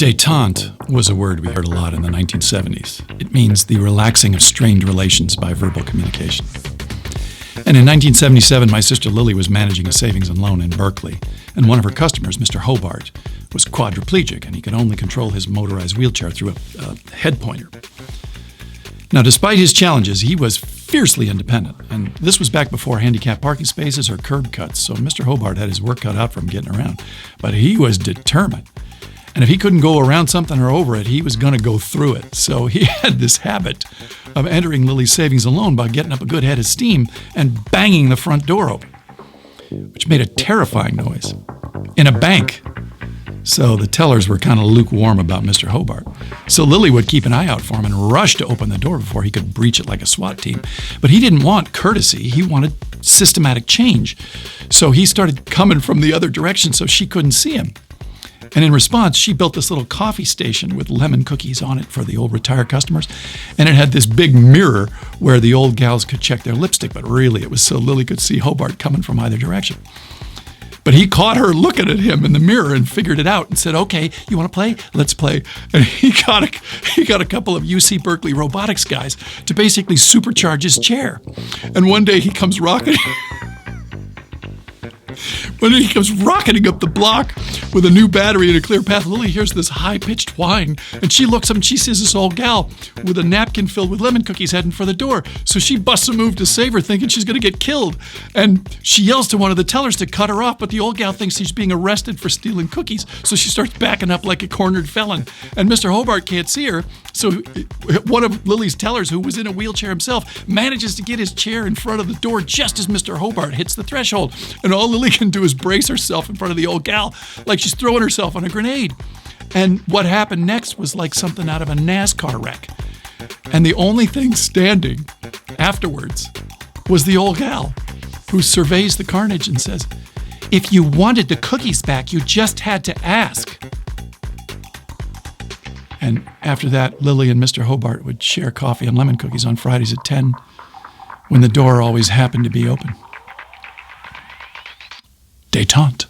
Détente was a word we heard a lot in the 1970s. It means the relaxing of strained relations by verbal communication. And in 1977, my sister Lily was managing a savings and loan in Berkeley, and one of her customers, Mr. Hobart, was quadriplegic, and he could only control his motorized wheelchair through a head pointer. Now, despite his challenges, he was fiercely independent, and this was back before handicapped parking spaces or curb cuts, so Mr. Hobart had his work cut out for him getting around. But he was determined. And if he couldn't go around something or over it, he was going to go through it. So he had this habit of entering Lily's savings and loan by getting up a good head of steam and banging the front door open, which made a terrifying noise in a bank. So the tellers were kind of lukewarm about Mr. Hobart. So Lily would keep an eye out for him and rush to open the door before he could breach it like a SWAT team. But he didn't want courtesy. He wanted systematic change. So he started coming from the other direction so she couldn't see him. And in response, she built this little coffee station with lemon cookies on it for the old retired customers. And it had this big mirror where the old gals could check their lipstick. But really, it was so Lily could see Hobart coming from either direction. But he caught her looking at him in the mirror and figured it out and said, "Okay, you want to play? Let's play." And he got a couple of UC Berkeley robotics guys to basically supercharge his chair. And one day he comes rocketing up the block with a new battery and a clear path. Lily hears this high-pitched whine, and she looks up and she sees this old gal with a napkin filled with lemon cookies heading for the door. So she busts a move to save her, thinking she's going to get killed. And she yells to one of the tellers to cut her off, but the old gal thinks she's being arrested for stealing cookies. So she starts backing up like a cornered felon. And Mr. Hobart can't see her, so one of Lily's tellers, who was in a wheelchair himself, manages to get his chair in front of the door just as Mr. Hobart hits the threshold. And all Lily can do is brace herself in front of the old gal like she's throwing herself on a grenade. And what happened next was like something out of a NASCAR wreck. And the only thing standing afterwards was the old gal, who surveys the carnage and says, "If you wanted the cookies back, you just had to ask." And after that, Lily and Mr. Hobart would share coffee and lemon cookies on Fridays at 10, when the door always happened to be open. Détente.